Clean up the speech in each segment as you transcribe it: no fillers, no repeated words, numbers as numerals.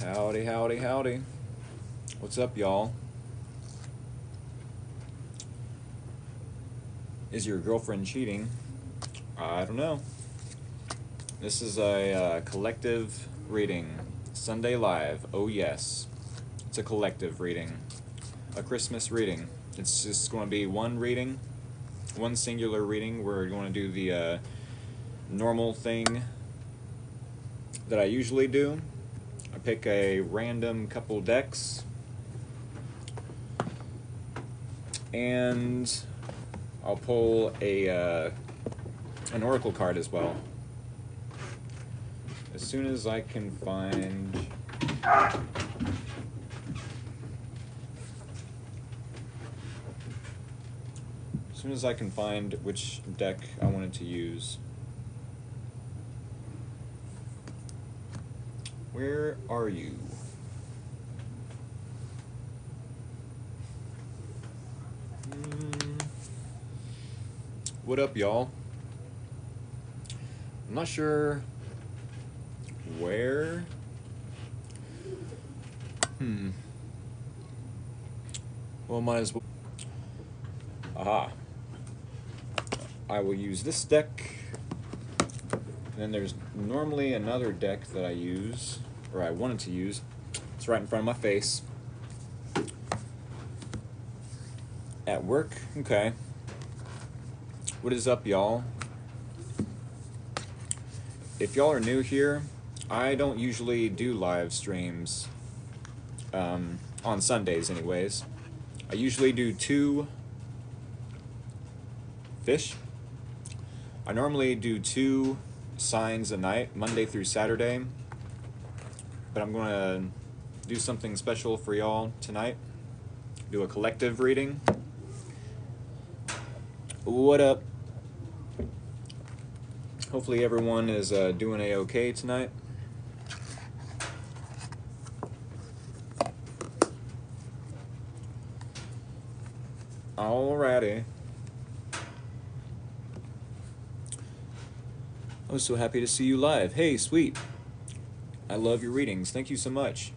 Howdy, howdy, howdy. What's up, y'all? Is your girlfriend cheating? I don't know. This is a collective reading. Sunday Live. Oh, yes. It's a collective reading. A Christmas reading. It's just going to be one reading. One singular reading. We're going to do the normal thing that I usually do. I pick a random couple decks, and I'll pull an oracle card as well. As soon as I can find which deck I wanted to use. Where are you? What up, y'all? I'm not sure where. Well, might as well. Aha. I will use this deck. And then there's normally another deck that I use, or I wanted to use. It's right in front of my face. At work? Okay. What is up, y'all? If y'all are new here, I don't usually do live streams on Sundays anyways. I usually do 2 fish. I normally do 2 signs a night, Monday through Saturday, but I'm going to do something special for y'all tonight. Do a collective reading. What up? Hopefully everyone is doing a-okay tonight. Alrighty. I was so happy to see you live. Hey, sweet. I love your readings. Thank you so much.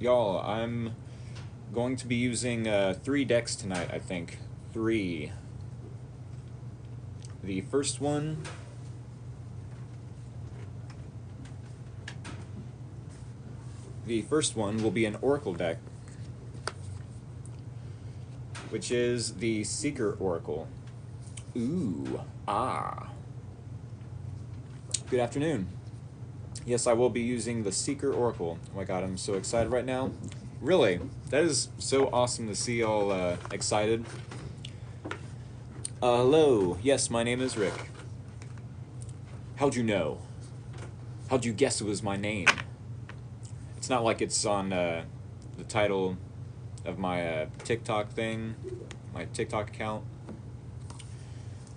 Y'all, I'm going to be using 3 decks tonight, I think. 3. The first one will be an Oracle deck, which is the Seeker Oracle. Ooh, ah. Good afternoon. Yes, I will be using the Seeker Oracle. Oh my god, I'm so excited right now. Really, that is so awesome to see y'all excited. Hello. Yes, my name is Rick. How'd you know? How'd you guess it was my name? It's not like it's on the title of my TikTok thing, my TikTok account.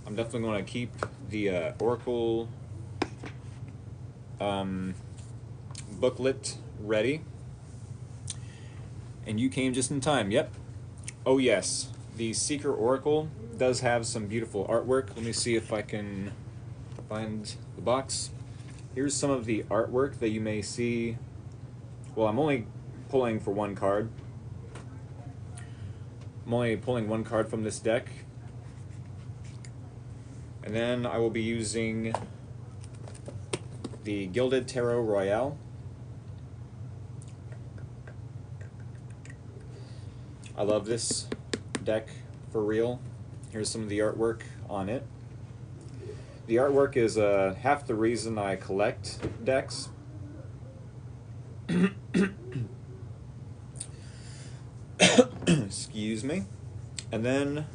I'm definitely going to keep the Oracle booklet ready. And you came just in time. Yep. Oh yes, the Seeker Oracle does have some beautiful artwork. Let me see if I can find the box. Here's some of the artwork that you may see. Well, I'm only pulling for 1 card. I'm only pulling 1 card from this deck. And then I will be using the Gilded Tarot Royale. I love this deck for real. Here's some of the artwork on it. The artwork is half the reason I collect decks. Excuse me. And then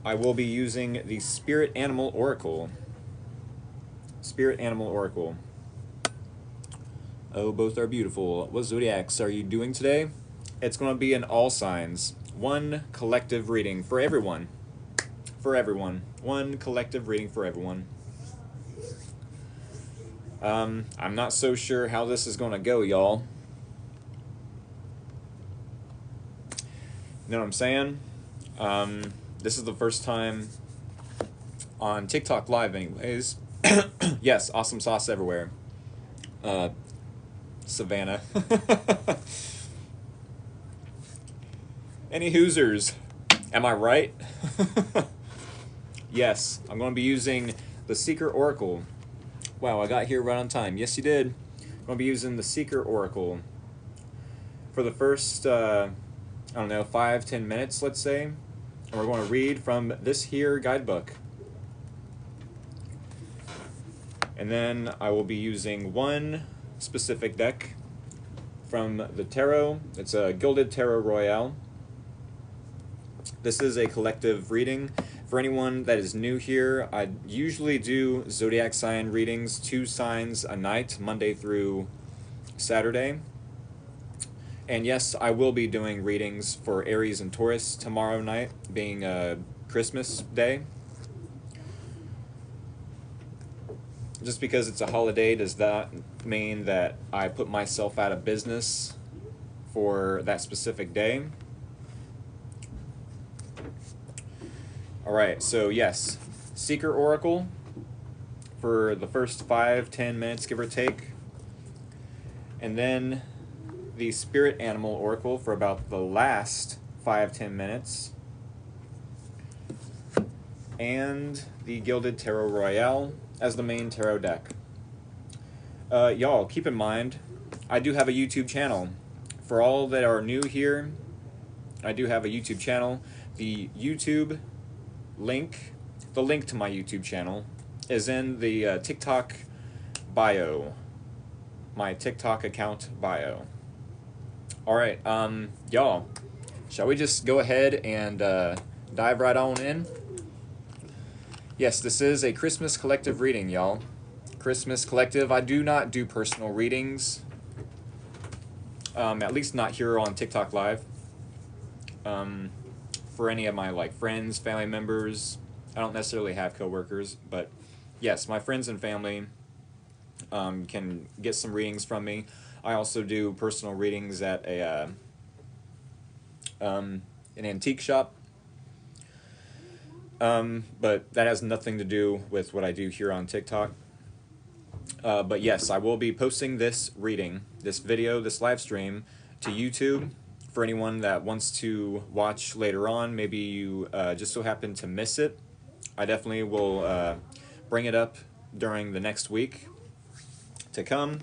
I will be using the Spirit Animal Oracle. Spirit Animal Oracle. Oh, both are beautiful. What zodiacs are you doing today? It's going to be in all signs. 1 collective reading for everyone. For everyone. 1 collective reading for everyone. I'm not so sure how this is going to go, y'all. You know what I'm saying? This is the first time on TikTok Live anyways. Yes, awesome sauce everywhere. Savannah. Any Hoosers? Am I right? Yes, I'm going to be using the Secret Oracle. Wow, I got here right on time. Yes, you did. I'm going to be using the Secret Oracle for the first, I don't know, 5-10 minutes, let's say. And we're going to read from this here guidebook. And then I will be using one specific deck from the tarot. It's a Gilded Tarot Royale. This is a collective reading. For anyone that is new here, I usually do zodiac sign readings, 2 signs a night, Monday through Saturday. And yes, I will be doing readings for Aries and Taurus tomorrow night, being Christmas Day. Just because it's a holiday, does that mean that I put myself out of business for that specific day? Alright, so yes, Secret Oracle for the first 5-10 minutes, give or take. And then the Spirit Animal Oracle for about the last 5-10 minutes. And the Gilded Tarot Royale as the main tarot deck. Y'all, keep in mind, I do have a YouTube channel. For all that are new here, I do have a YouTube channel. The link to my YouTube channel is in the TikTok bio, my TikTok account bio. Alright, y'all, shall we just go ahead and dive right on in? Yes, this is a Christmas collective reading, y'all. Christmas collective. I do not do personal readings, at least not here on TikTok Live. For any of my friends, family members, I don't necessarily have coworkers, but yes, my friends and family can get some readings from me. I also do personal readings at an antique shop. But that has nothing to do with what I do here on TikTok. But yes, I will be posting this reading, this video, this live stream to YouTube for anyone that wants to watch later on. Maybe you just so happen to miss it. I definitely will bring it up during the next week to come.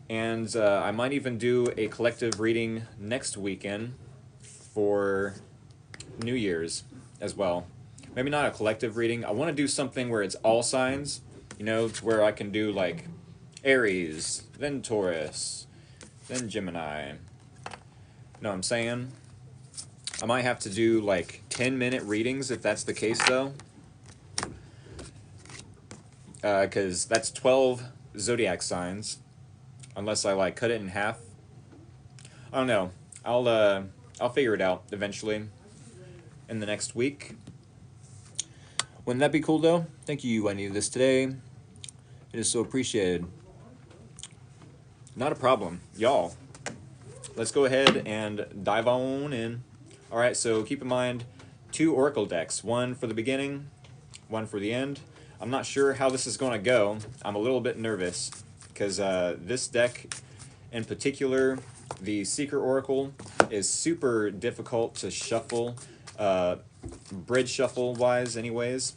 And I might even do a collective reading next weekend for New Year's as well. Maybe not a collective reading. I want to do something where it's all signs, you know, to where I can do Aries, then Taurus, then Gemini. You know what I'm saying? I might have to do 10-minute readings if that's the case though. Because that's 12 zodiac signs. Unless I cut it in half. I don't know. I'll figure it out eventually in the next week. Wouldn't that be cool though? Thank you, I needed this today. It is so appreciated. Not a problem. Y'all, let's go ahead and dive on in. Alright, so keep in mind 2 oracle decks. One for the beginning, one for the end. I'm not sure how this is going to go. I'm a little bit nervous because this deck in particular, the Secret Oracle, is super difficult to shuffle, bridge shuffle wise anyways.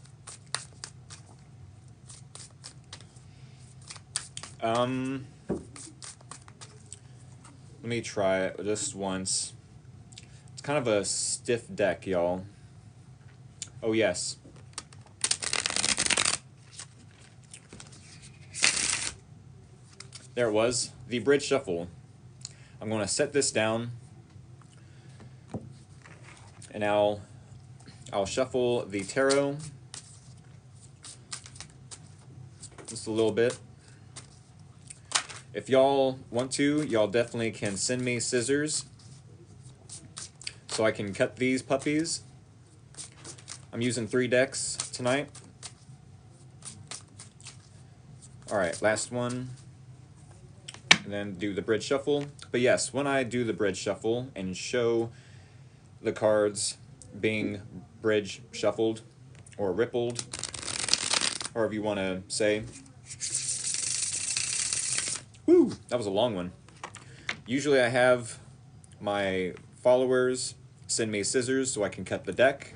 Let me try it just once. It's kind of a stiff deck, y'all. Oh yes. There it was, the bridge shuffle. I'm going to set this down, and I'll shuffle the tarot just a little bit. If y'all want to, y'all definitely can send me scissors so I can cut these puppies. I'm using 3 decks tonight. Alright, last one. And then do the bridge shuffle. But yes, when I do the bridge shuffle and show the cards being bridge shuffled or rippled, however you want to say. Woo! That was a long one. Usually I have my followers send me scissors so I can cut the deck.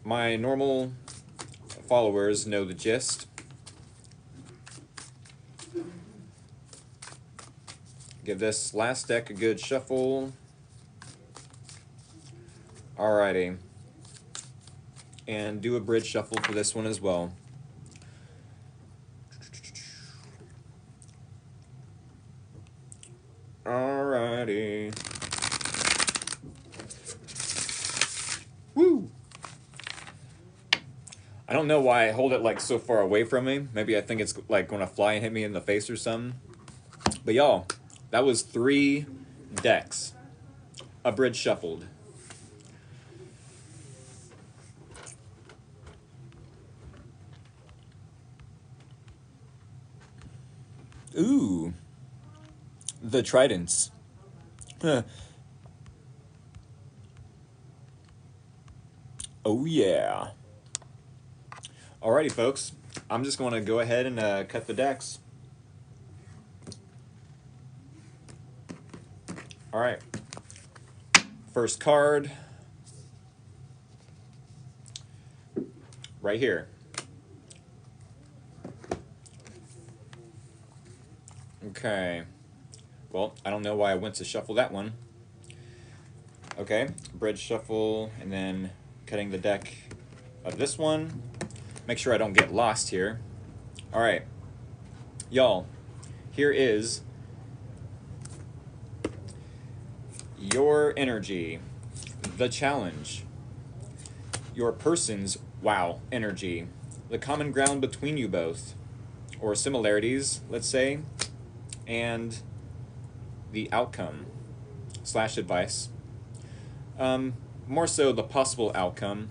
My normal followers know the gist. Give this last deck a good shuffle. Alrighty. And do a bridge shuffle for this one as well. Alrighty. Woo! I don't know why I hold it like so far away from me. Maybe I think it's like going to fly and hit me in the face or something. But y'all, that was 3 decks. A bridge shuffled. Ooh. The Tridents. Oh yeah. Alrighty folks, I'm just going to go ahead and cut the decks. Alright. First card. Right here. Okay. Well, I don't know why I went to shuffle that one. Okay, bridge shuffle, and then cutting the deck of this one. Make sure I don't get lost here. Alright. Y'all, here is your energy, the challenge, your person's wow energy, the common ground between you both, or similarities, let's say, and the outcome / advice. More so the possible outcome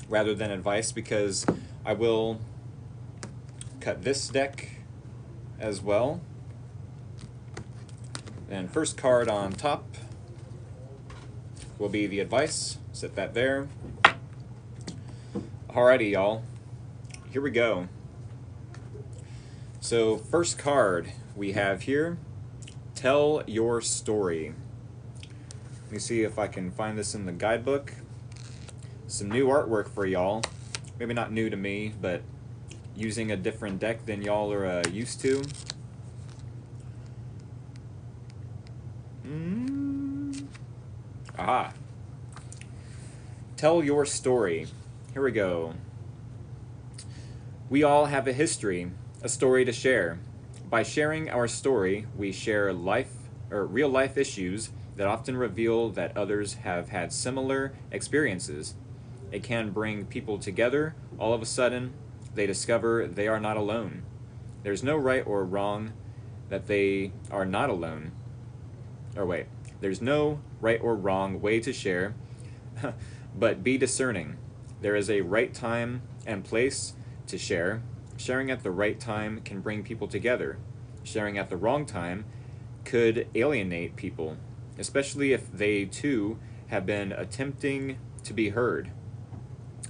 rather than advice, because I will cut this deck as well. And first card on top will be the advice. Set that there. Alrighty, y'all. Here we go. So first card we have here, tell your story. Let me see if I can find this in the guidebook. Some new artwork for y'all. Maybe not new to me, but using a different deck than y'all are used to. Aha. Tell your story. Here we go. We all have a history, a story to share. By sharing our story, we share real life issues that often reveal that others have had similar experiences. It can bring people together. All of a sudden, they discover they are not alone. There's no right or wrong that they are not alone. Or wait, there's no right or wrong way to share, but be discerning. There is a right time and place to share. Sharing at the right time can bring people together. Sharing at the wrong time could alienate people, especially if they too have been attempting to be heard.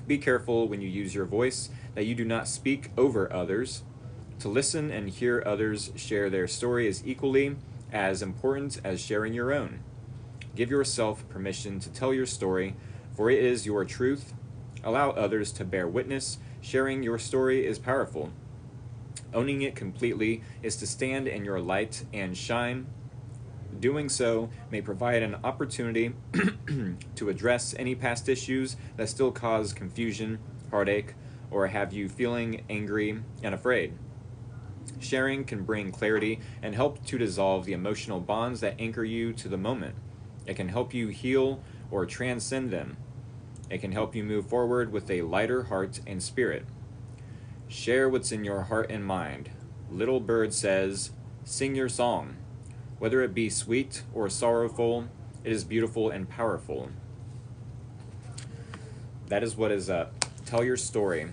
Be careful when you use your voice that you do not speak over others. To listen and hear others share their story is equally as important as sharing your own. Give yourself permission to tell your story, for it is your truth. Allow others to bear witness. Sharing your story is powerful. Owning it completely is to stand in your light and shine. Doing so may provide an opportunity to address any past issues that still cause confusion, heartache, or have you feeling angry and afraid. Sharing can bring clarity and help to dissolve the emotional bonds that anchor you to the moment. It can help you heal or transcend them. It can help you move forward with a lighter heart and spirit. Share what's in your heart and mind. Little Bird says, sing your song. Whether it be sweet or sorrowful, it is beautiful and powerful. That is what is up. Tell your story.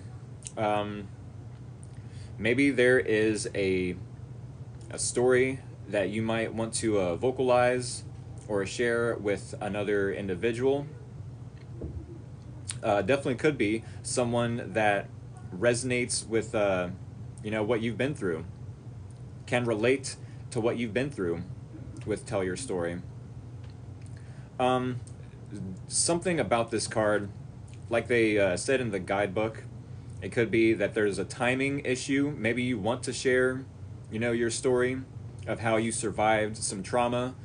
Maybe there is a story that you might want to vocalize or share with another individual. Definitely could be someone that resonates with what you've been through, can relate to what you've been through with Tell Your Story. Um, Something about this card, like they said in the guidebook, it could be that there's a timing issue. Maybe you want to share, your story of how you survived some trauma,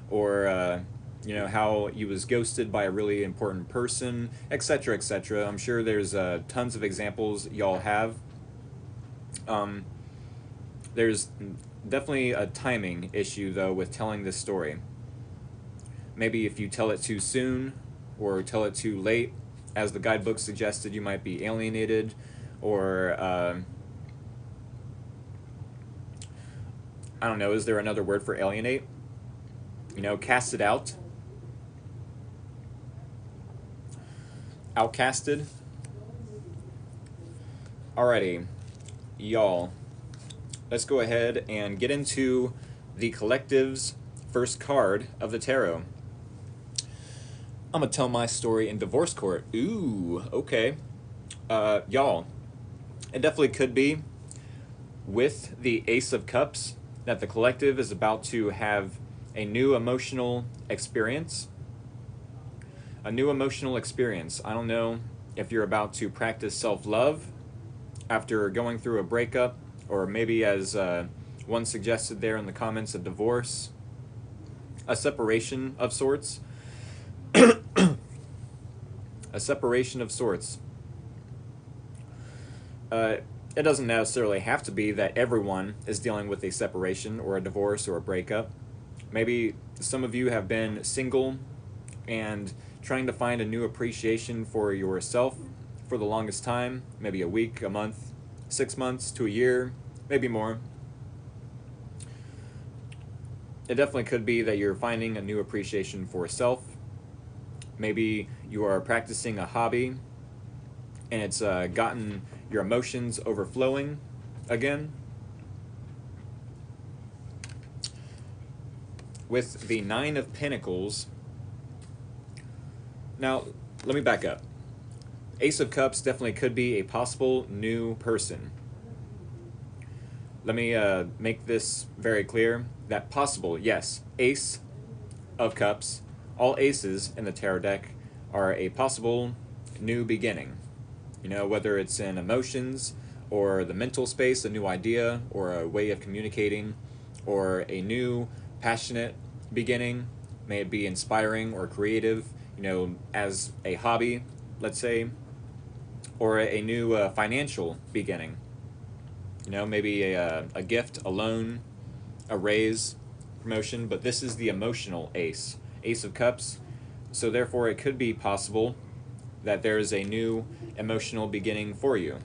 or how you was ghosted by a really important person, etc., etc. I'm sure there's tons of examples y'all have. There's definitely a timing issue though with telling this story. Maybe if you tell it too soon or tell it too late, as the guidebook suggested, you might be alienated, or I don't know, is there another word for alienate? Casted out, outcasted. Alrighty, y'all, let's go ahead and get into the collective's first card of the tarot. I'm gonna tell my story in divorce court. Ooh, okay. Y'all, it definitely could be with the Ace of Cups that the collective is about to have a new emotional experience. A new emotional experience. I don't know if you're about to practice self-love after going through a breakup, or maybe as one suggested there in the comments, a divorce, a separation of sorts. A separation of sorts. It doesn't necessarily have to be that everyone is dealing with a separation or a divorce or a breakup. Maybe some of you have been single and trying to find a new appreciation for yourself for the longest time, maybe a week, a month, 6 months to a year, maybe more. It definitely could be that you're finding a new appreciation for self. Maybe you are practicing a hobby and it's gotten your emotions overflowing again. With the Nine of Pentacles, now let me back up. Ace of Cups definitely could be a possible new person. Let me make this very clear. That possible, yes, Ace of Cups, all aces in the tarot deck are a possible new beginning. Whether it's in emotions or the mental space, a new idea or a way of communicating, or a new passionate beginning, may it be inspiring or creative, as a hobby, let's say, or a new financial beginning. Maybe a gift, a loan, a raise, promotion, but this is the emotional ace, Ace of Cups. So therefore it could be possible that there is a new emotional beginning for you.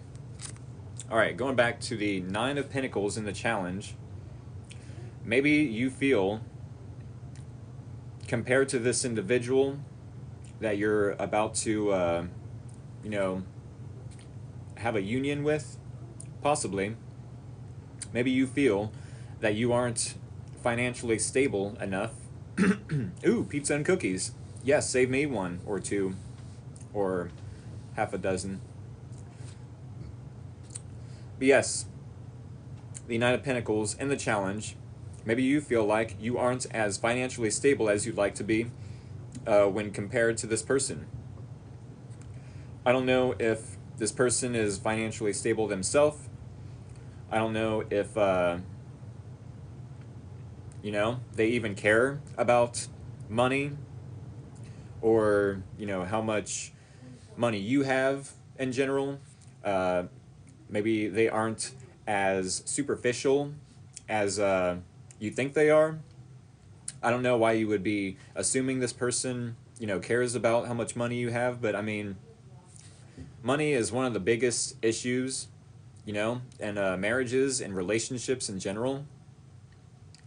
All right, going back to the Nine of Pentacles in the challenge, maybe you feel, compared to this individual that you're about to, have a union with, possibly, maybe you feel that you aren't financially stable enough. Ooh, pizza and cookies. Yes, save me one or two or half a dozen. But yes, the Nine of Pentacles in the challenge, maybe you feel like you aren't as financially stable as you'd like to be when compared to this person. I don't know if this person is financially stable themselves. I don't know if, they even care about money, or, how much money you have in general. Maybe they aren't as superficial as you think they are. I don't know why you would be assuming this person, cares about how much money you have, but I mean, money is one of the biggest issues, in marriages and relationships in general.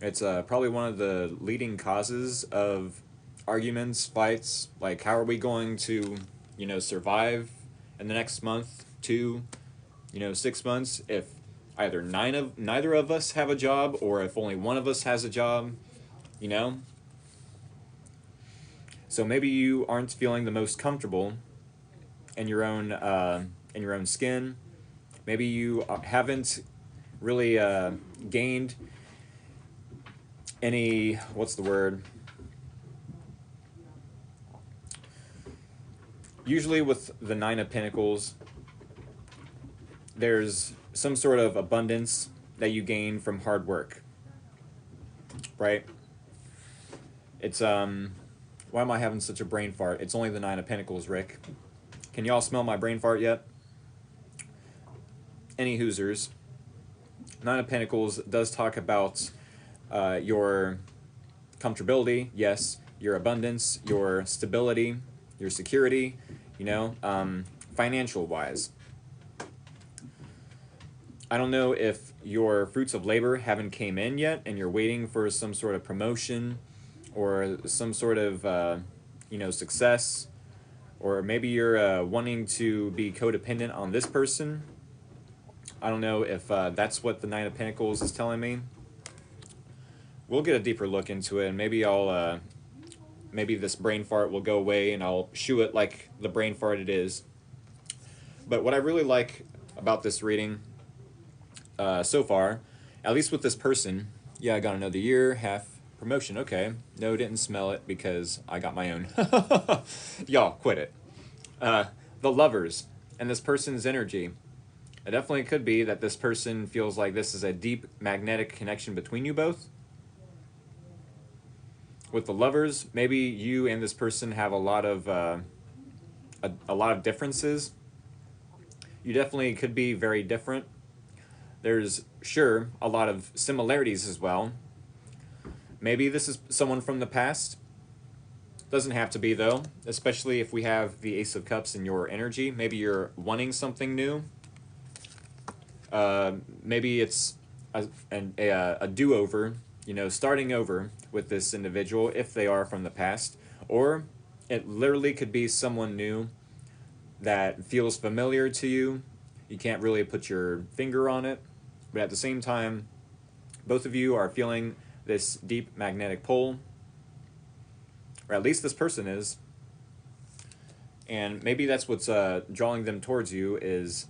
It's probably one of the leading causes of arguments, fights. Like, how are we going to, survive in the next month, 2, 6 months, if either neither of us have a job, or if only one of us has a job, you know? So maybe you aren't feeling the most comfortable in your own skin. Maybe you haven't really gained any, what's the word? Usually with the Nine of Pentacles, there's some sort of abundance that you gain from hard work, right? It's, why am I having such a brain fart? It's only the Nine of Pentacles, Rick. Can y'all smell my brain fart yet? Any Hoosers. Nine of Pentacles does talk about your comfortability, yes, your abundance, your stability, your security, you know, financial-wise. I don't know if your fruits of labor haven't came in yet and you're waiting for some sort of promotion or some sort of, you know, success, or maybe you're wanting to be codependent on this person. I don't know if that's what the Nine of Pentacles is telling me. We'll get a deeper look into it, and maybe I'll, maybe this brain fart will go away and I'll shoo it like the brain fart it is. But what I really like about this reading so far, at least with this person, yeah, I got another year, half promotion, okay. No, didn't smell it because I got my own. Y'all, quit it. The Lovers and this person's energy. It definitely could be that this person feels like this is a deep magnetic connection between you both. With the Lovers, maybe you and this person have a lot of differences. You definitely could be very different. There's, sure, a lot of similarities as well. Maybe this is someone from the past. Doesn't have to be, though, especially if we have the Ace of Cups in your energy. Maybe you're wanting something new. Maybe it's a do-over, you know, starting over with this individual if they are from the past. Or it literally could be someone new that feels familiar to you. You can't really put your finger on it. But at the same time, both of you are feeling this deep magnetic pull. Or at least this person is. And maybe that's what's drawing them towards you, is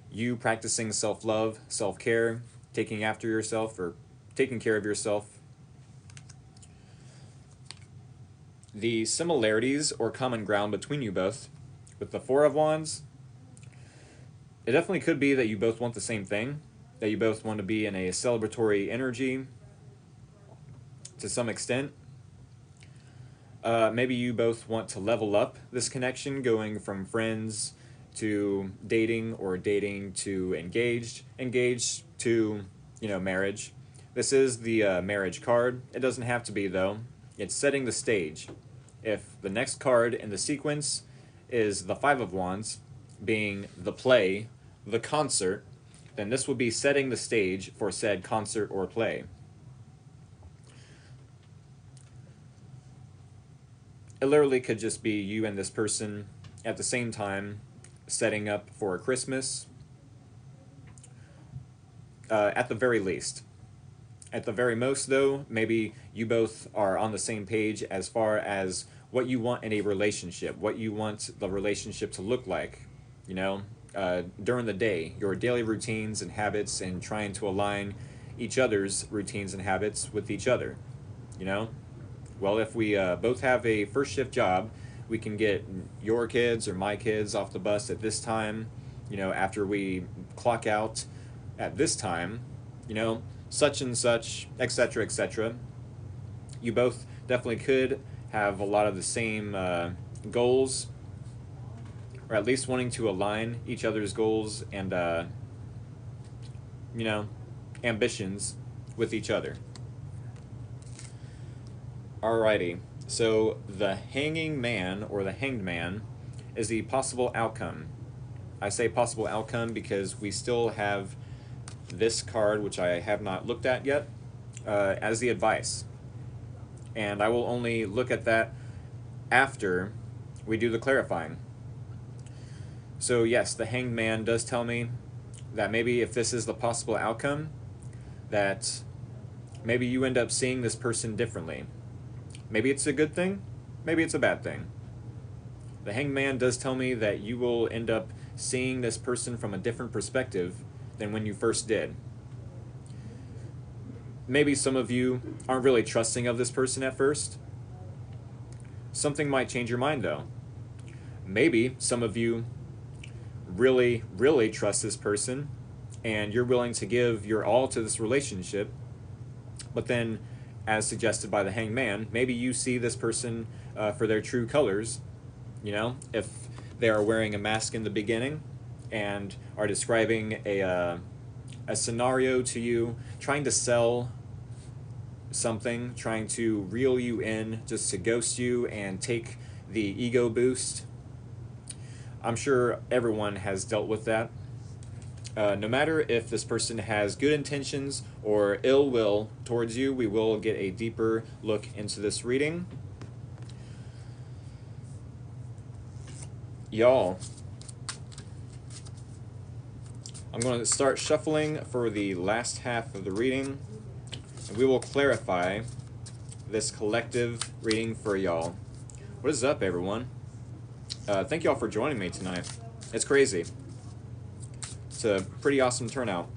you practicing self-love, self-care, taking after yourself, or taking care of yourself. The similarities or common ground between you both, with the Four of Wands, it definitely could be that you both want the same thing, that you both want to be in a celebratory energy to some extent. Maybe you both want to level up this connection, going from friends to dating, or dating to engaged to, you know, marriage. This is the marriage card. It doesn't have to be, though. It's setting the stage. If the next card in the sequence is the Five of Wands, being the play, the concert, then this would be setting the stage for said concert or play. It literally could just be you and this person at the same time setting up for Christmas, at the very least. At the very most, though, maybe you both are on the same page as far as what you want in a relationship, what you want the relationship to look like, you know, during the day, your daily routines and habits, and trying to align each other's routines and habits with each other, you know? Well, if we both have a first shift job, we can get your kids or my kids off the bus at this time, you know, after we clock out at this time, you know, such and such, etc., etc. You both definitely could have a lot of the same goals, or at least wanting to align each other's goals and, you know, ambitions with each other. Alrighty, so the Hanging Man, or the Hanged Man, is the possible outcome. I say possible outcome because we still have this card, which I have not looked at yet, as the advice. And I will only look at that after we do the clarifying. So yes, the Hanged Man does tell me that maybe if this is the possible outcome, that maybe you end up seeing this person differently. Maybe it's a good thing, maybe it's a bad thing. The Hanged Man does tell me that you will end up seeing this person from a different perspective than when you first did. Maybe some of you aren't really trusting of this person at first. Something might change your mind though. Maybe some of you really, really trust this person and you're willing to give your all to this relationship, but then, as suggested by the Hanged Man, maybe you see this person for their true colors. You know, if they are wearing a mask in the beginning and are describing a scenario to you, trying to sell something, trying to reel you in just to ghost you and take the ego boost. I'm sure everyone has dealt with that. No matter if this person has good intentions or ill will towards you, we will get a deeper look into this reading. Y'all, I'm going to start shuffling for the last half of the reading, and we will clarify this collective reading for y'all. What is up, everyone? Thank y'all for joining me tonight. It's crazy. It's a pretty awesome turnout.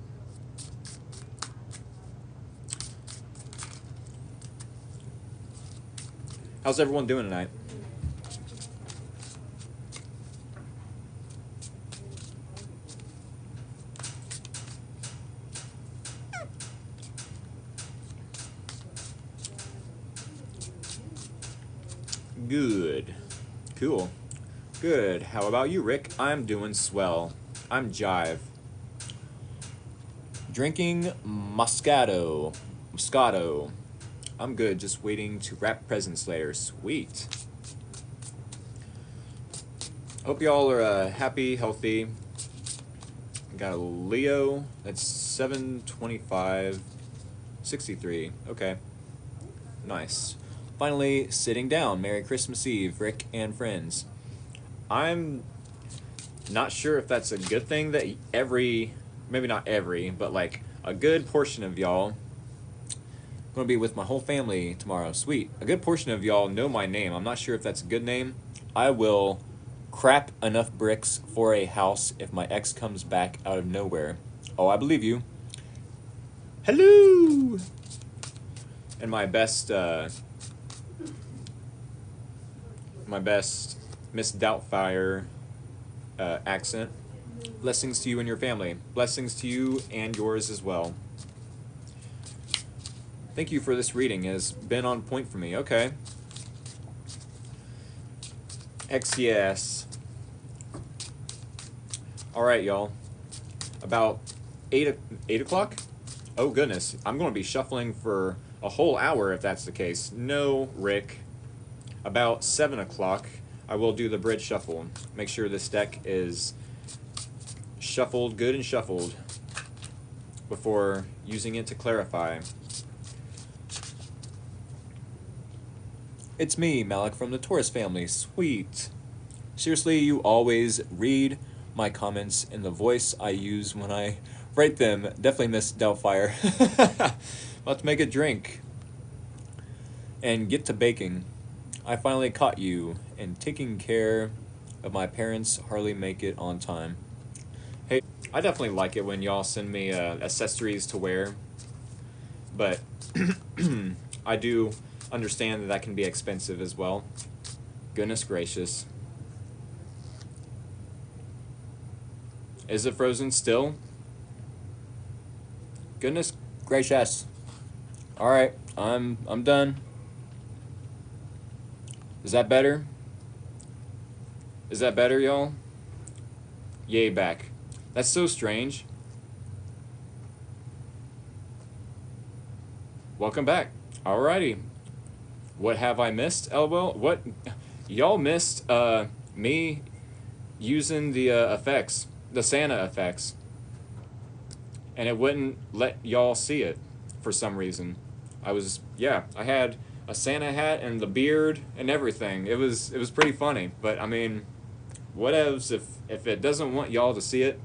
How's everyone doing tonight? Good. Cool. Good. How about you, Rick? I'm doing swell. I'm Jive. Drinking Moscato. I'm good, just waiting to wrap presents later. Sweet. Hope y'all are happy, healthy. Got a Leo. That's 7/25/63. Okay. Nice. Finally, sitting down. Merry Christmas Eve, Rick and friends. I'm not sure if that's a good thing that maybe not every, but like a good portion of y'all, I'm going to be with my whole family tomorrow. Sweet. A good portion of y'all know my name. I'm not sure if that's a good name. I will crap enough bricks for a house if my ex comes back out of nowhere. Oh, I believe you. Hello! And my best Miss Doubtfire accent. Blessings to you and your family. Blessings to you and yours as well. Thank you for this reading. It has been on point for me. Okay. Yes. All right, y'all. About 8 o'clock? Oh, goodness. I'm going to be shuffling for a whole hour if that's the case. No, Rick. About 7 o'clock, I will do the bridge shuffle. Make sure this deck is shuffled, good and shuffled, before using it to clarify. It's me, Malik from the Taurus family. Sweet. Seriously, you always read my comments in the voice I use when I write them. Definitely Miss Doubtfire. About to make a drink and get to baking. I finally caught you, and taking care of my parents hardly make it on time. Hey, I definitely like it when y'all send me accessories to wear, but I do understand that can be expensive as well. Goodness gracious. Is it frozen still? Goodness gracious. All right, I'm done. Is that better? Is that better, y'all? Yay, back. That's so strange. Welcome back. Alrighty. What have I missed, LOL? What? Y'all missed me using the effects, the Santa effects. And it wouldn't let y'all see it for some reason. I had a Santa hat and the beard and everything. It was pretty funny, but I mean, whatevs. If it doesn't want y'all to see it,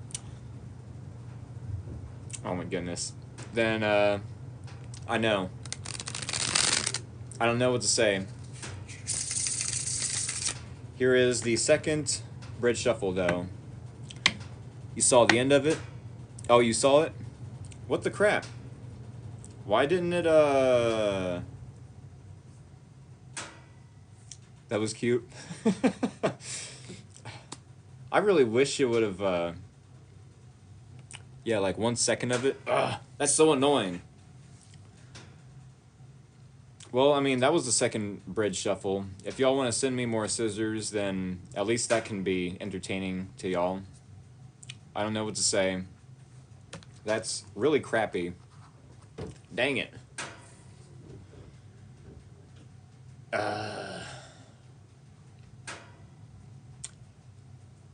Oh my goodness. Then, I know. I don't know what to say. Here is the second bridge shuffle, though. You saw the end of it? Oh, you saw it? What the crap? Why didn't it, That was cute. I really wish it would have, yeah, like 1 second of it. Ugh, that's so annoying. Well, I mean, that was the second bridge shuffle. If y'all want to send me more scissors, then at least that can be entertaining to y'all. I don't know what to say. That's really crappy. Dang it.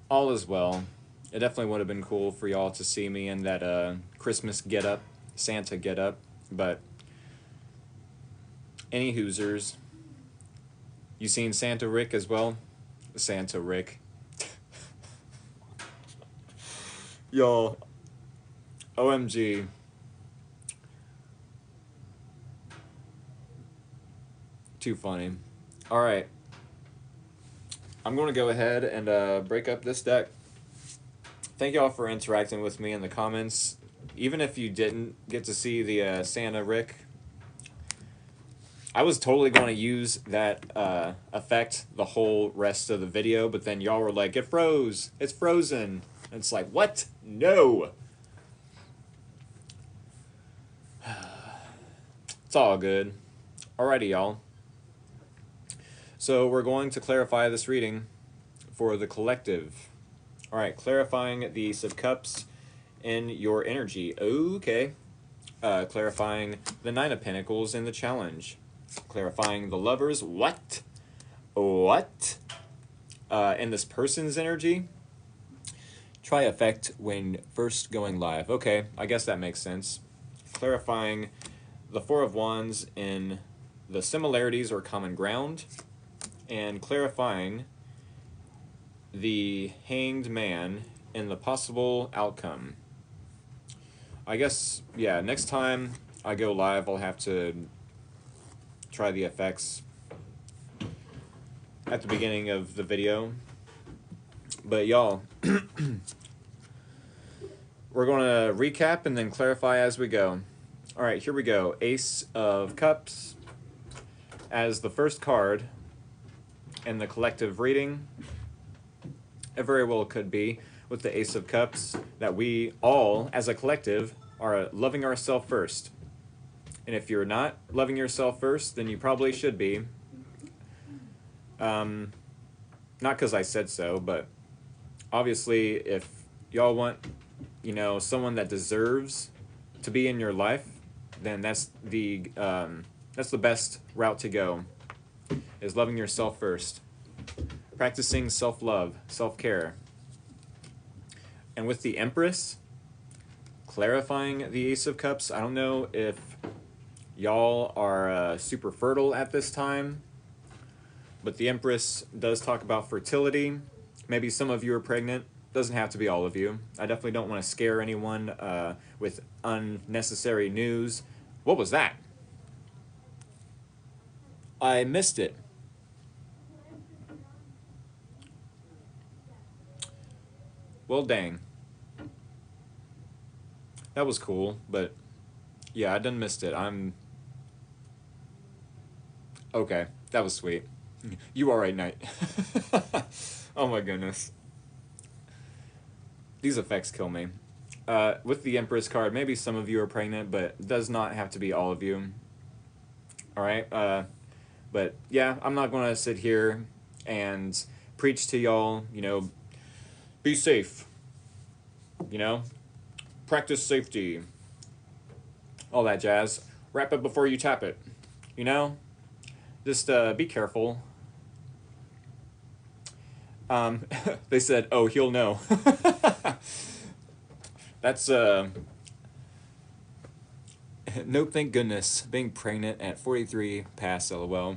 All is well. It definitely would have been cool for y'all to see me in that Christmas get-up, Santa get-up, but any Hoosers. You seen Santa Rick as well? Santa Rick. Y'all, OMG. Too funny. Alright. I'm going to go ahead and break up this deck. Thank y'all for interacting with me in the comments. Even if you didn't get to see the Santa Rick, I was totally going to use that effect the whole rest of the video, but then y'all were like, it froze. It's frozen. And it's like, what? No. It's all good. Alrighty, y'all. So we're going to clarify this reading for the collective. Alright, clarifying the Ace of Cups in your energy. Okay. Clarifying the Nine of Pentacles in the challenge. Clarifying the Lovers. What? What? In this person's energy. Try effect when first going live. Okay, I guess that makes sense. Clarifying the Four of Wands in the similarities or common ground. And clarifying the Hanged Man in the possible outcome. I guess, yeah, next time I go live, I'll have to try the effects at the beginning of the video. But y'all, we're going to recap and then clarify as we go. All right, here we go. Ace of Cups as the first card in the collective reading. It very well could be with the Ace of Cups that we all, as a collective, are loving ourselves first. And if you're not loving yourself first, then you probably should be. Not because I said so, but obviously if y'all want, you know, someone that deserves to be in your life, then that's the best route to go, is loving yourself first. Practicing self-love, self-care. And with the Empress, clarifying the Ace of Cups, I don't know if y'all are super fertile at this time, but the Empress does talk about fertility. Maybe some of you are pregnant. Doesn't have to be all of you. I definitely don't want to scare anyone with unnecessary news. What was that? I missed it. Well, dang. That was cool, but yeah, I done missed it. Okay, that was sweet. You alright, Knight? Oh my goodness. These effects kill me. With the Empress card, maybe some of you are pregnant, but it does not have to be all of you. Alright? But yeah, I'm not going to sit here and preach to y'all, you know, be safe. You know? Practice safety. All that jazz. Wrap it before you tap it. You know? Just be careful. They said, oh, he'll know. That's, nope, thank goodness. Being pregnant at 43, pass, lol.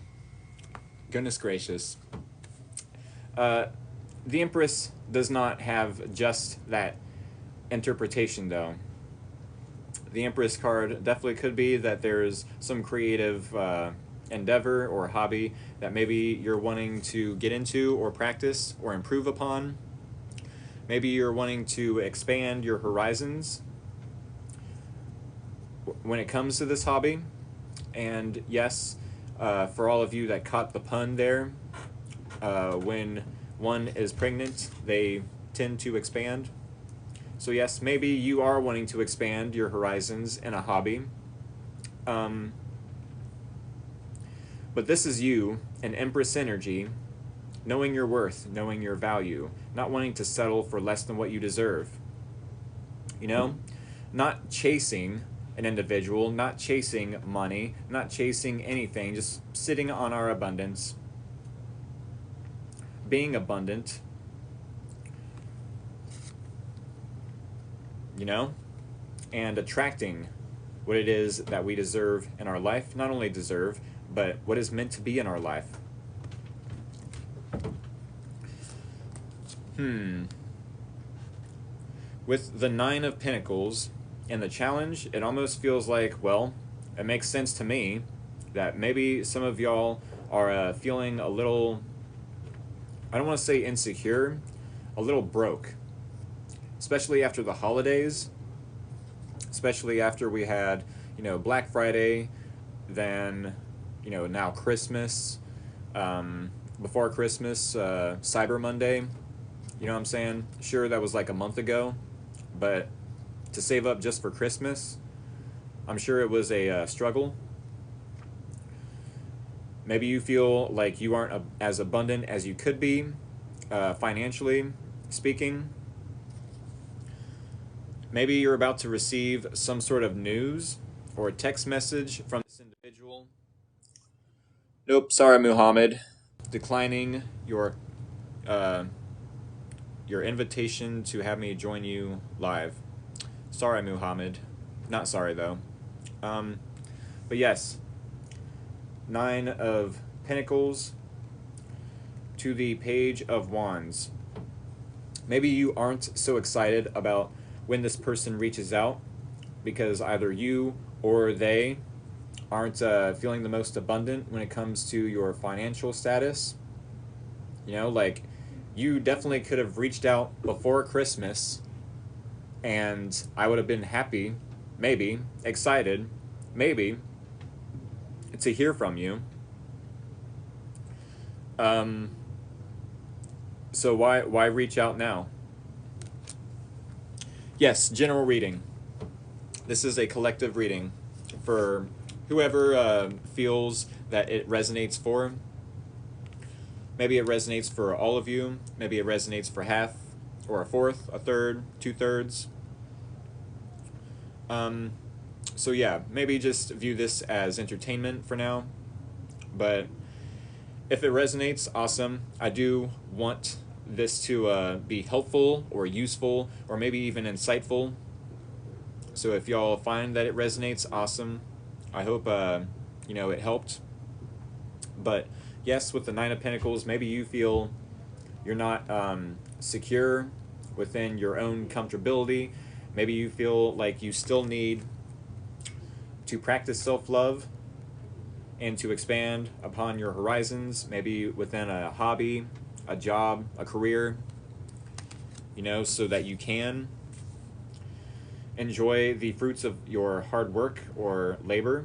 Goodness gracious. The Empress does not have just that interpretation, though. the Empress card definitely could be that there's some creative endeavor or hobby that maybe you're wanting to get into or practice or improve upon. Maybe you're wanting to expand your horizons when it comes to this hobby. And yes, for all of you that caught the pun there, when one is pregnant, they tend to expand. So yes, maybe you are wanting to expand your horizons in a hobby. But this is you, an Empress energy, knowing your worth, knowing your value, not wanting to settle for less than what you deserve. You know, not chasing an individual, not chasing money, not chasing anything, just sitting on our abundance, being abundant, you know, and attracting what it is that we deserve in our life. Not only deserve, but what is meant to be in our life. With the Nine of Pentacles and the challenge, it almost feels like, well, it makes sense to me that maybe some of y'all are feeling a little, I don't want to say insecure, a little broke. Especially after the holidays, especially after we had, you know, Black Friday, then, you know, now Christmas, before Christmas, Cyber Monday, you know what I'm saying? Sure, that was like a month ago, but to save up just for Christmas, I'm sure it was a struggle. Maybe you feel like you aren't as abundant as you could be, financially speaking. Maybe you're about to receive some sort of news or a text message from this individual. Nope, sorry, Muhammad. Declining your invitation to have me join you live. Sorry, Muhammad. Not sorry, though. But yes, Nine of Pentacles to the Page of Wands. Maybe you aren't so excited about when this person reaches out because either you or they aren't feeling the most abundant when it comes to your financial status. You know, like, you definitely could have reached out before Christmas and I would have been happy, maybe, excited, maybe, to hear from you. So why reach out now? Yes, general reading. This is a collective reading for whoever feels that it resonates for. Maybe it resonates for all of you. Maybe it resonates for half, or a fourth, a third, 2/3. So yeah, maybe just view this as entertainment for now. But if it resonates, awesome. I do want this to be helpful or useful or maybe even insightful. So if y'all find that it resonates, awesome. I hope you know, it helped. But yes, with the Nine of Pentacles, maybe you feel you're not secure within your own comfortability. Maybe you feel like you still need to practice self-love and to expand upon your horizons, maybe within a hobby, a job, a career, you know, so that you can enjoy the fruits of your hard work or labor.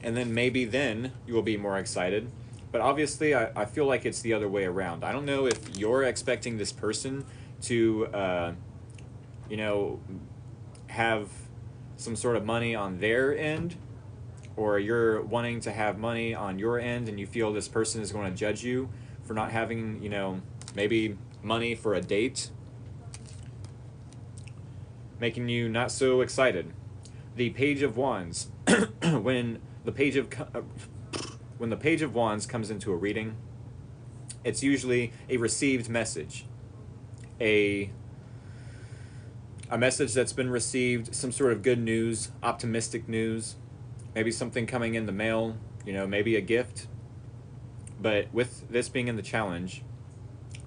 And then maybe then you will be more excited. But obviously, I feel like it's the other way around. I don't know if you're expecting this person to, you know, have some sort of money on their end, or you're wanting to have money on your end and you feel this person is going to judge you for not having, you know, maybe money for a date, making you not so excited. The Page of Wands. when the Page of Wands comes into a reading, it's usually a received message, a message that's been received, some sort of good news, optimistic news, maybe something coming in the mail, you know, maybe a gift. But with this being in the challenge,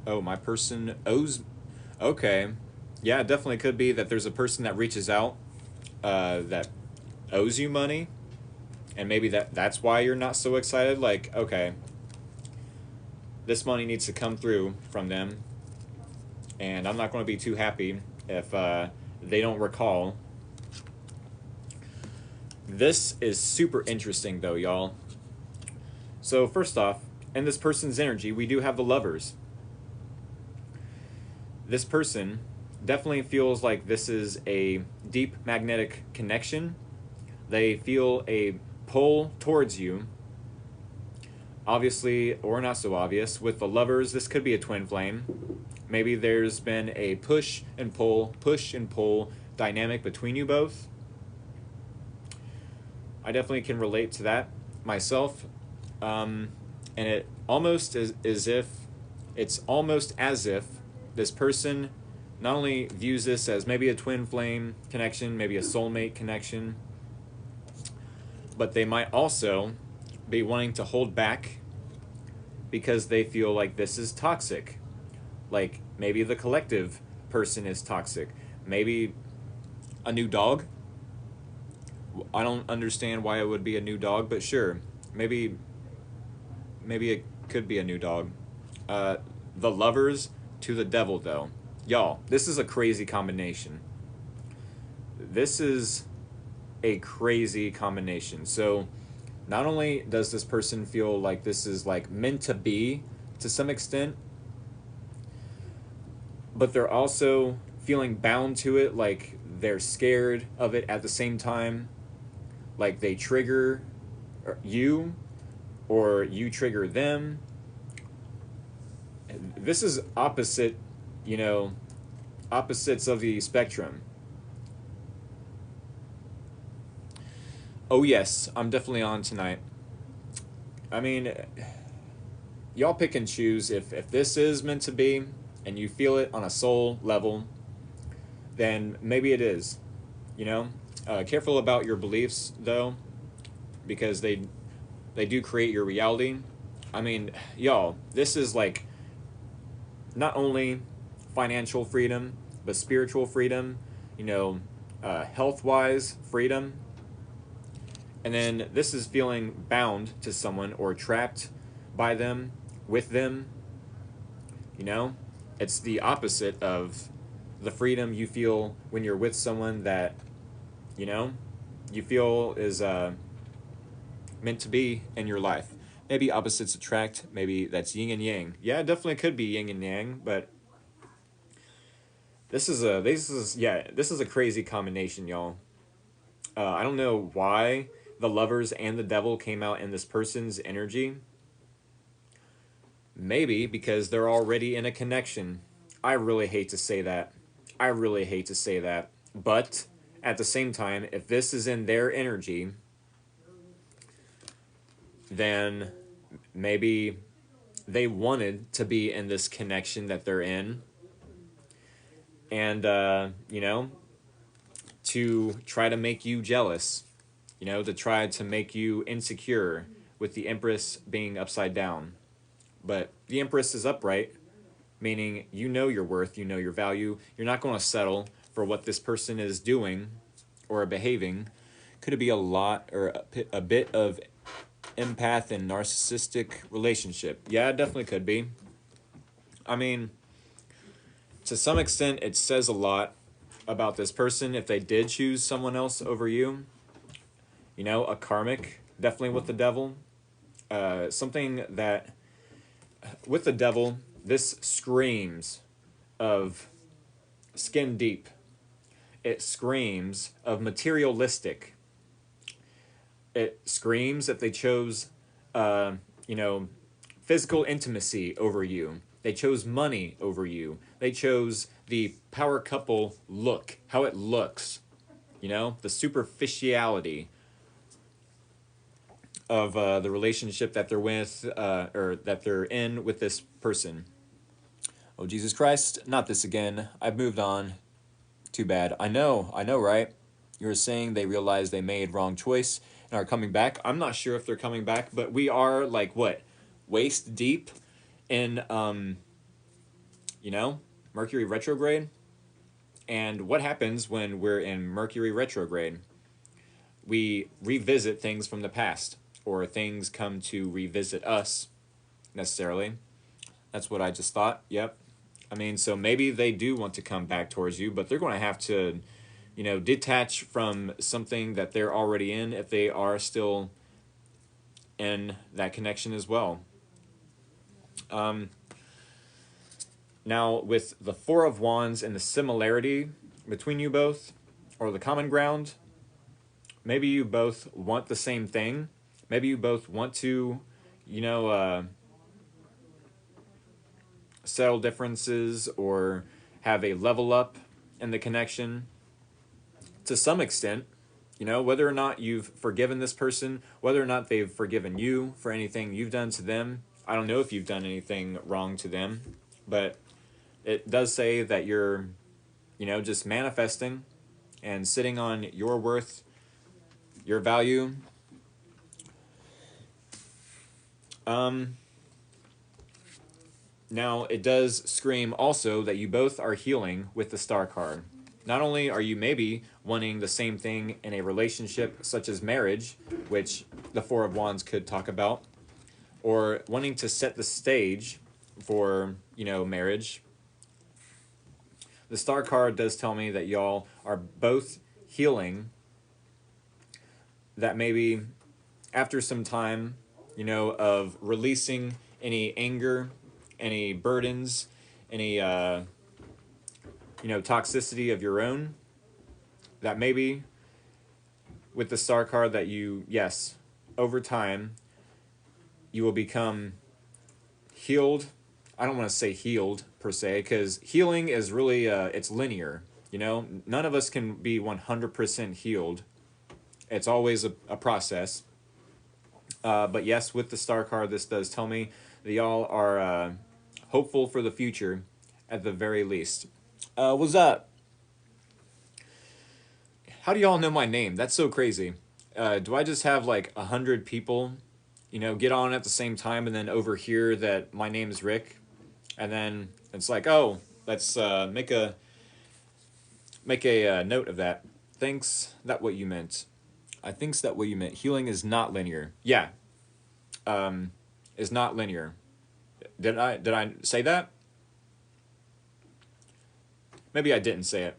oh, my person owes, okay, yeah, it definitely could be that there's a person that reaches out that owes you money, and maybe that's why you're not so excited. Like, okay, this money needs to come through from them, and I'm not going to be too happy if they don't recall. This is super interesting, though, y'all. So first off, in this person's energy, we do have the Lovers. This person definitely feels like this is a deep magnetic connection. They feel a pull towards you. Obviously, or not so obvious, with the Lovers, this could be a twin flame. Maybe there's been a push and pull dynamic between you both. I definitely can relate to that myself. And it almost is if it's almost as if this person not only views this as maybe a twin flame connection, maybe a soulmate connection, but they might also be wanting to hold back because they feel like this is toxic. Like maybe the collective person is toxic. Maybe a new dog. I don't understand why it would be a new dog, but sure. Maybe it could be a new dog. The Lovers to the Devil, though. Y'all, this is a crazy combination. This is a crazy combination. So not only does this person feel like this is like meant to be to some extent, but they're also feeling bound to it, like they're scared of it at the same time. Like they trigger you or you trigger them. This is opposite, opposites of the spectrum. Oh yes, I'm definitely on tonight. I mean, y'all pick and choose. If this is meant to be and you feel it on a soul level, then maybe it is. Careful about your beliefs though, because they do create your reality. I mean, y'all, this is like not only financial freedom, but spiritual freedom, health-wise freedom. And then this is feeling bound to someone or trapped by them, with them. It's the opposite of the freedom you feel when you're with someone that, you feel is meant to be in your life. Maybe opposites attract. Maybe that's yin and yang. Yeah, it definitely could be yin and yang, but this is a crazy combination, y'all. I don't know why the Lovers and the Devil came out in this person's energy. Maybe because they're already in a connection. I really hate to say that. But at the same time, if this is in their energy, then maybe they wanted to be in this connection that they're in. And, to try to make you jealous, to try to make you insecure with the Empress being upside down. But the Empress is upright, meaning you know your worth, you know your value. You're not going to settle for what this person is doing or behaving. Could it be a lot or a bit of empath and narcissistic relationship? Yeah, it definitely could be. I mean, to some extent, it says a lot about this person if they did choose someone else over you. A karmic, definitely with the Devil. Something that, with the Devil, this screams of skin deep. It screams of materialistic. It screams that they chose, physical intimacy over you. They chose money over you. They chose the power couple look, how it looks, the superficiality of the relationship that they're with, or that they're in with this person. Oh, Jesus Christ, not this again. I've moved on. Too bad. I know, right? You were saying they realized they made wrong choice and are coming back. I'm not sure if they're coming back, but we are like waist deep in Mercury retrograde. And what happens when we're in Mercury retrograde? We revisit things from the past, or things come to revisit us, necessarily. That's what I just thought. Yep. I mean, so maybe they do want to come back towards you, but they're going to have to, detach from something that they're already in if they are still in that connection as well. Now, with the Four of Wands and the similarity between you both, or the common ground, maybe you both want the same thing. Maybe you both want to, settle differences or have a level up in the connection to some extent. Whether or not you've forgiven this person, whether or not they've forgiven you for anything you've done to them. I don't know if you've done anything wrong to them, but it does say that you're, just manifesting and sitting on your worth, your value. Now, it does scream also that you both are healing with the Star card. Not only are you maybe wanting the same thing in a relationship such as marriage, which the Four of Wands could talk about, or wanting to set the stage for, marriage. The Star card does tell me that y'all are both healing, that maybe after some time, of releasing any anger, any burdens, any, toxicity of your own, that maybe with the Star card that you, yes, over time, you will become healed. I don't want to say healed per se, because healing is really, it's linear. None of us can be 100% healed. It's always a process. But yes, with the Star card, this does tell me that y'all are hopeful for the future at the very least. What's up? How do y'all know my name? That's so crazy. Do I just have like 100 people, get on at the same time and then overhear that my name is Rick? And then it's like, oh, let's make a note of that. Thinks that what you meant. I thinks that what you meant. Healing is not linear. Yeah. Is not linear. Did I say that? Maybe I didn't say it.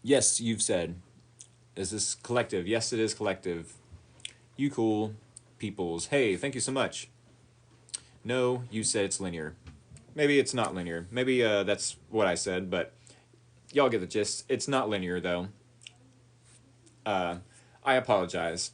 Yes, you've said. Is this collective? Yes, it is collective. You cool peoples. Hey, thank you so much. No, you said it's linear. Maybe it's not linear. Maybe that's what I said, but y'all get the gist. It's not linear, though. I apologize.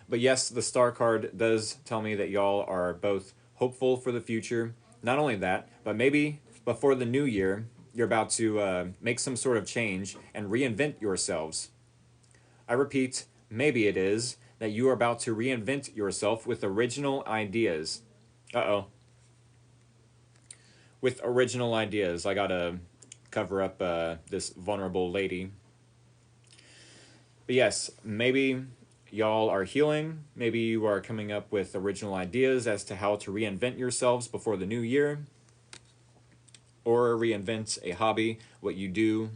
But yes, the Star card does tell me that y'all are both hopeful for the future. Not only that, but maybe before the new year, you're about to make some sort of change and reinvent yourselves. I repeat, maybe it is that you are about to reinvent yourself with original ideas. Uh-oh. With original ideas. I gotta cover up this vulnerable lady. But yes, maybe y'all are healing. Maybe you are coming up with original ideas as to how to reinvent yourselves before the new year. Or reinvent a hobby, what you do,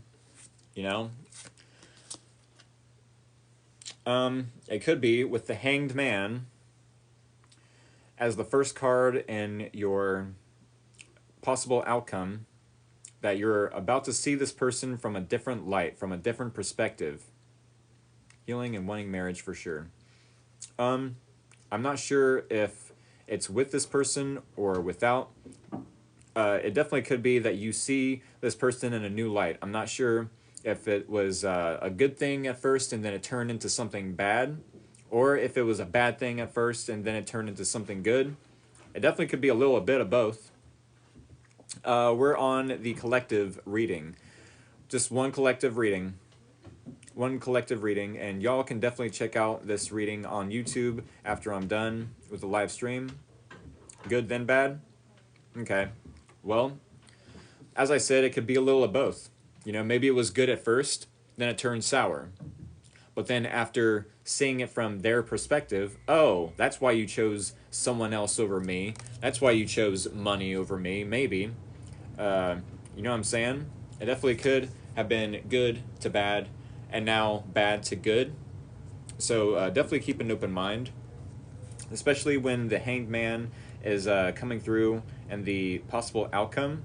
It could be with the Hanged Man as the first card in your possible outcome, that you're about to see this person from a different light, from a different perspective. Healing and wanting marriage for sure. I'm not sure if it's with this person or without. It definitely could be that you see this person in a new light. I'm not sure if it was a good thing at first and then it turned into something bad, or if it was a bad thing at first and then it turned into something good. It definitely could be a little bit of both. We're on the collective reading. Just one collective reading. And y'all can definitely check out this reading on YouTube after I'm done with the live stream. Good, then bad? Okay. Well, as I said, it could be a little of both. Maybe it was good at first, then it turned sour. But then after seeing it from their perspective, oh, that's why you chose someone else over me. That's why you chose money over me, maybe. You know what I'm saying? It definitely could have been good to bad, and now bad to good. So definitely keep an open mind, especially when the Hanged Man is coming through and the possible outcome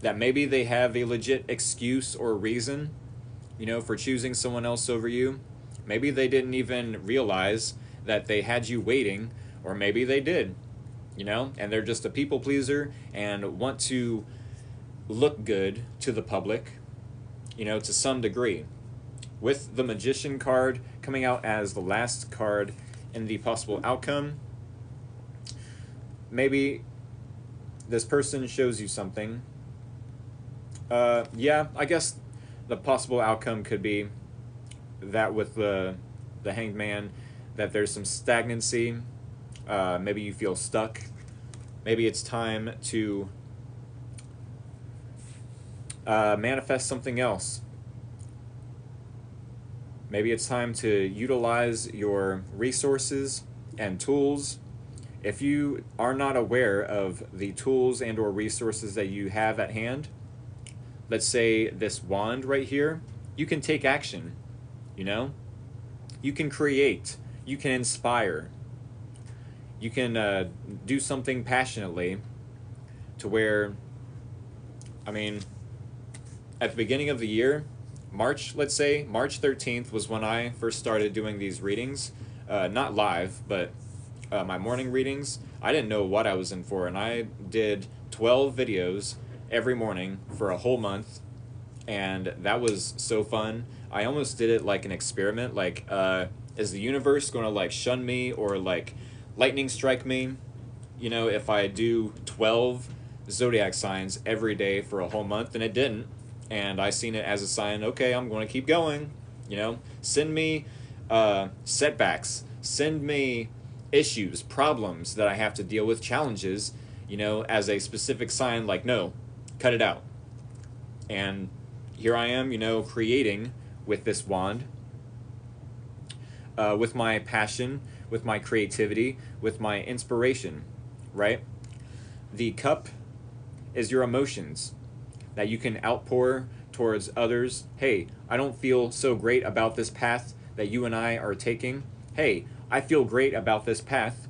that maybe they have a legit excuse or reason, you know, for choosing someone else over you. Maybe they didn't even realize that they had you waiting, or maybe they did, you know, and they're just a people pleaser and want to look good to the public, you know, to some degree. With the Magician card coming out as the last card in the possible outcome, maybe this person shows you something. Yeah, I guess the possible outcome could be that with the Hanged Man, that there's some stagnancy. Maybe you feel stuck. Maybe it's time to manifest something else. Maybe it's time to utilize your resources and tools. If you are not aware of the tools and or resources that you have at hand, let's say this wand right here, you can take action, you know? You can create, you can inspire, you can do something passionately to where, I mean, at the beginning of the year, March, let's say, March 13th was when I first started doing these readings, not live, but my morning readings. I didn't know what I was in for, and I did 12 videos every morning for a whole month, and that was so fun. I almost did it like an experiment, like, is the universe going to like shun me or like lightning strike me, you know, if I do 12 zodiac signs every day for a whole month? And it didn't, and I seen it as a sign, okay, I'm going to keep going, you know, send me setbacks, send me issues, problems that I have to deal with, challenges, you know, as a specific sign, like, no, cut it out. And here I am, you know, creating with this wand, with my passion, with my creativity, with my inspiration, right? The cup is your emotions that you can outpour towards others. Hey, I don't feel so great about this path that you and I are taking. Hey, I feel great about this path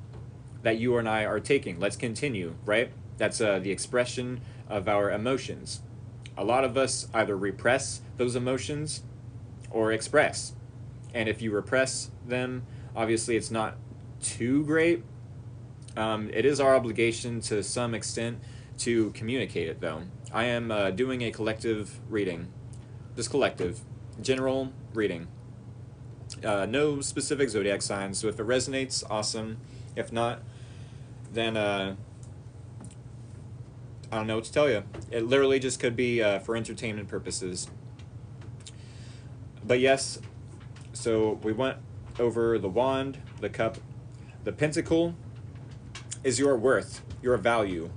that you and I are taking. Let's continue, right? That's the expression of our emotions. A lot of us either repress those emotions or express. And if you repress them, obviously it's not too great. It is our obligation to some extent to communicate it, though. I am doing a collective reading, just collective, general reading. No specific zodiac signs, so if it resonates, awesome. If not, then I don't know what to tell you. It literally just could be for entertainment purposes. But yes, so we went over the wand, the cup. The pentacle is your worth, your value,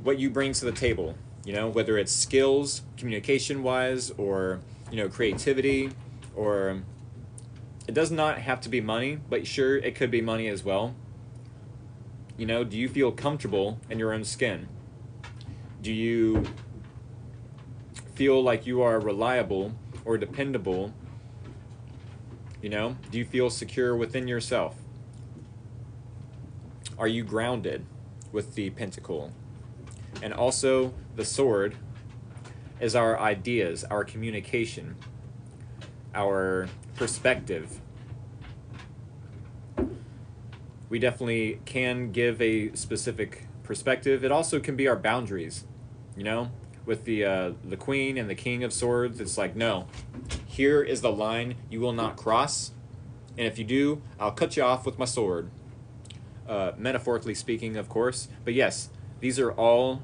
what you bring to the table, you know, whether it's skills, communication-wise, or, you know, creativity, or it does not have to be money, but sure, it could be money as well. You know, do you feel comfortable in your own skin? Do you feel like you are reliable or dependable? You know, do you feel secure within yourself? Are you grounded with the pentacle? And also, the sword is our ideas, our communication, our perspective. We definitely can give a specific perspective. It also can be our boundaries, you know? With the Queen and the King of Swords, it's like, no, here is the line you will not cross, and if you do, I'll cut you off with my sword. Metaphorically speaking, of course. But yes, these are all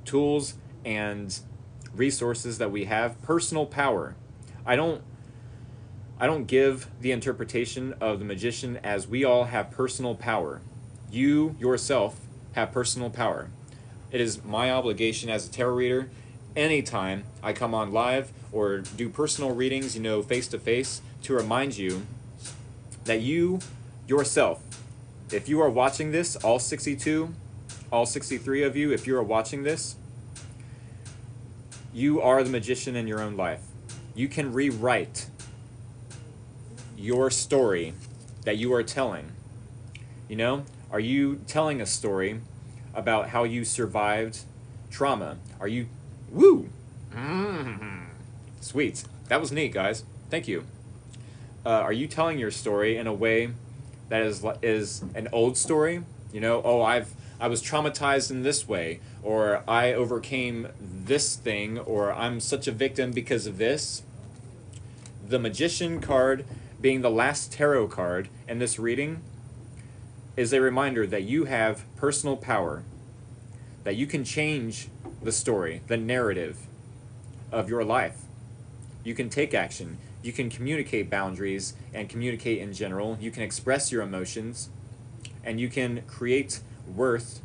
tools and resources that we have. Personal power. I don't give the interpretation of the magician as we all have personal power. You yourself have personal power. It is my obligation as a tarot reader, anytime I come on live or do personal readings, you know, face to face, to remind you that you yourself, if you are watching this, all 62, all 63 of you, if you are watching this, you are the magician in your own life. You can rewrite your story that you are telling. You know, are you telling a story about how you survived trauma? Are you, woo, sweet. That was neat, guys. Thank you. Are you telling your story in a way that is an old story? You know, oh, I was traumatized in this way, or I overcame this thing, or I'm such a victim because of this. The Magician card, being the last tarot card in this reading, is a reminder that you have personal power, that you can change the story, the narrative of your life. You can take action. You can communicate boundaries and communicate in general. You can express your emotions, and you can create worth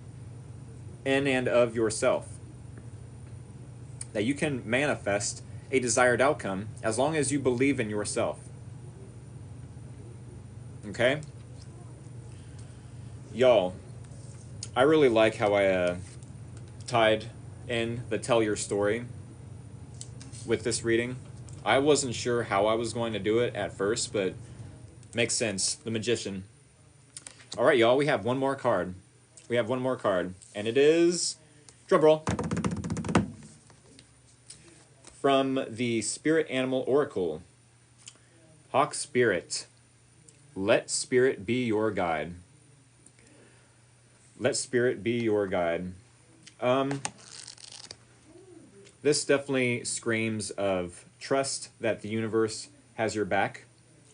in and of yourself. That you can manifest a desired outcome as long as you believe in yourself. Okay? Y'all, I really like how I tied in the tell your story with this reading. I wasn't sure how I was going to do it at first, but makes sense. The Magician. All right, y'all, we have one more card. We have one more card, and it is, drum roll, from the Spirit Animal Oracle. Hawk Spirit, let Spirit be your guide. Let Spirit be your guide. This definitely screams of trust that the universe has your back.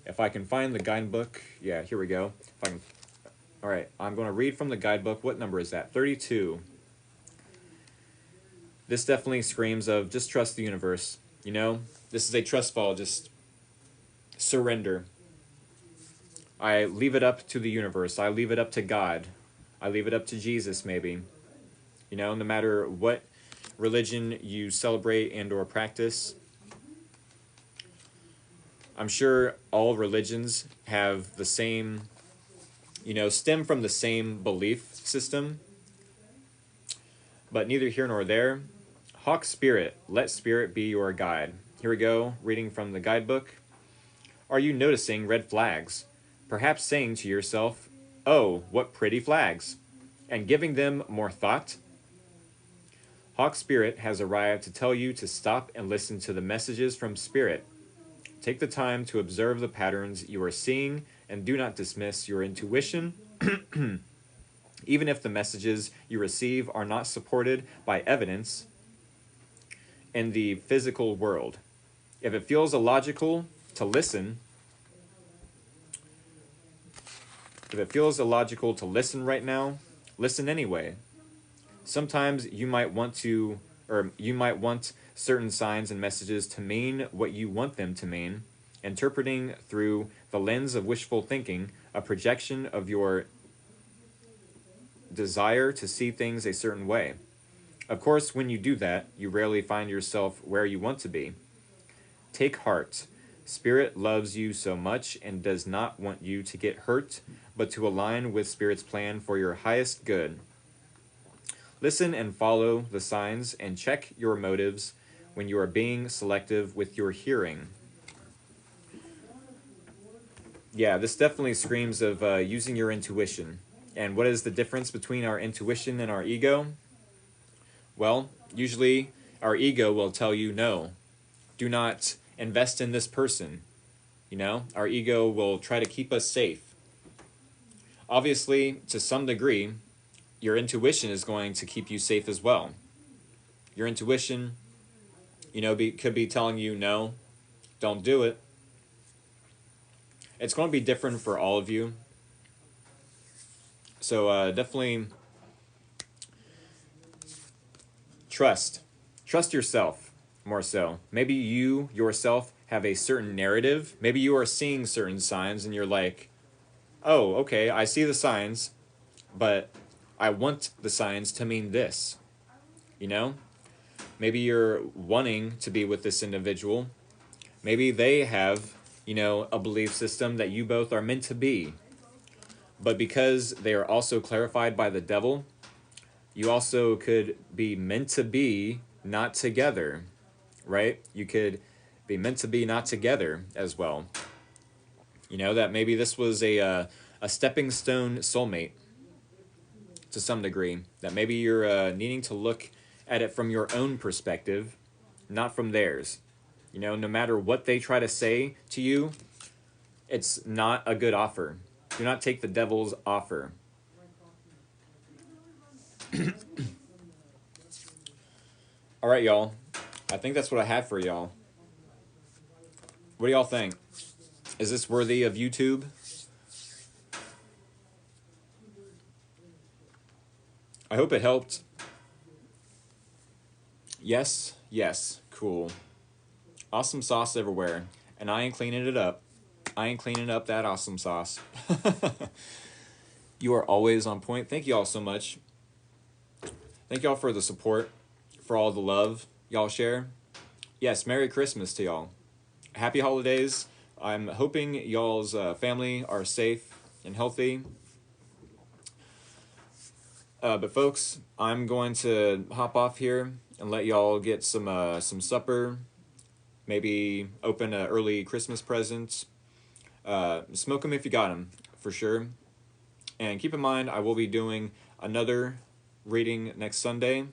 If I can find the guidebook, yeah, here we go. If I can, all right, I'm going to read from the guidebook. What number is that? 32. This definitely screams of just trust the universe. You know, this is a trust fall. Just surrender. I leave it up to the universe. I leave it up to God. I leave it up to Jesus, maybe. You know, no matter what religion you celebrate and or practice, I'm sure all religions have the same, you know, stem from the same belief system, but neither here nor there. Hawk Spirit, let Spirit be your guide. Here we go, reading from the guidebook. Are you noticing red flags? Perhaps saying to yourself, oh, what pretty flags, and giving them more thought? Hawk Spirit has arrived to tell you to stop and listen to the messages from Spirit. Take the time to observe the patterns you are seeing and do not dismiss your intuition, even if the messages you receive are not supported by evidence in the physical world. If it feels illogical to listen, right now, listen anyway. Sometimes you might want certain signs and messages to mean what you want them to mean, interpreting through the lens of wishful thinking, a projection of your desire to see things a certain way. Of course, when you do that, you rarely find yourself where you want to be. Take heart. Spirit loves you so much and does not want you to get hurt, but to align with Spirit's plan for your highest good. Listen and follow the signs and check your motives when you are being selective with your hearing. Yeah, this definitely screams of using your intuition. And what is the difference between our intuition and our ego? Well, usually our ego will tell you no. Do not invest in this person. You know, our ego will try to keep us safe. Obviously, to some degree, your intuition is going to keep you safe as well. Your intuition, you know, could be telling you, no, don't do it. It's going to be different for all of you. So definitely trust. Trust yourself more so. Maybe you yourself have a certain narrative. Maybe you are seeing certain signs and you're like, oh, okay, I see the signs, but I want the signs to mean this. You know? Maybe you're wanting to be with this individual. Maybe they have, you know, a belief system that you both are meant to be. But because they are also clarified by the devil, You also could be meant to be not together, right? You could be meant to be not together as well. You know, that maybe this was a stepping stone soulmate to some degree. That maybe you're needing to look at it from your own perspective, not from theirs. You know, no matter what they try to say to you, it's not a good offer. Do not take the devil's offer. All right, y'all. I think that's what I had for y'all. What do y'all think? Is this worthy of YouTube? I hope it helped. Yes, yes, cool. Awesome sauce everywhere. And I ain't cleaning it up. I ain't cleaning up that awesome sauce. You are always on point. Thank you all so much. Thank y'all for the support, for all the love y'all share. Yes, Merry Christmas to y'all. Happy holidays. I'm hoping y'all's family are safe and healthy. But folks, I'm going to hop off here and let y'all get some supper. Maybe open an early Christmas present. Smoke them if you got them, for sure. And keep in mind, I will be doing another reading next Sunday.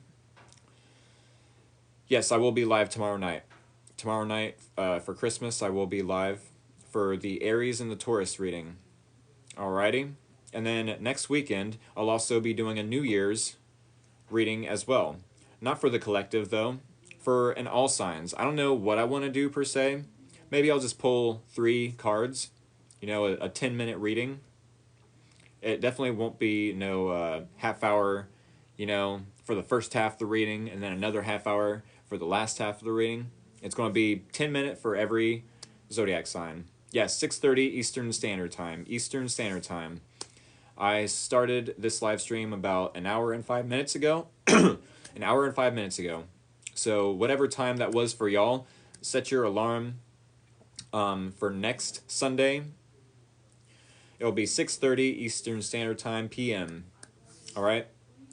Yes, I will be live tomorrow night. Tomorrow night for Christmas, I will be live for the Aries and the Taurus reading. Alrighty? And then next weekend, I'll also be doing a New Year's reading as well. Not for the collective, though. For an all signs. I don't know what I want to do, per se. Maybe I'll just pull 3 cards. You know, a 10-minute reading. It definitely won't be no half hour, you know, for the first half of the reading, and then another half hour for the last half of the reading. It's going to be 10-minute for every zodiac sign. Yes, 6:30 Eastern Standard Time. Eastern Standard Time. I started this live stream about an hour and 5 minutes ago. An hour and 5 minutes ago. So whatever time that was for y'all, set your alarm for next Sunday. It'll be 6:30 Eastern Standard Time p.m. All right.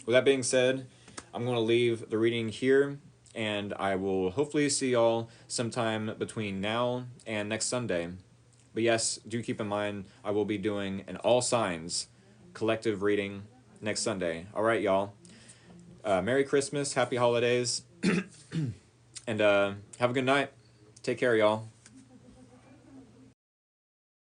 With that being said, I'm going to leave the reading here, and I will hopefully see y'all sometime between now and next Sunday. But yes, do keep in mind, I will be doing an all signs collective reading next Sunday. All right, y'all. Merry Christmas, happy holidays, and have a good night. Take care, y'all.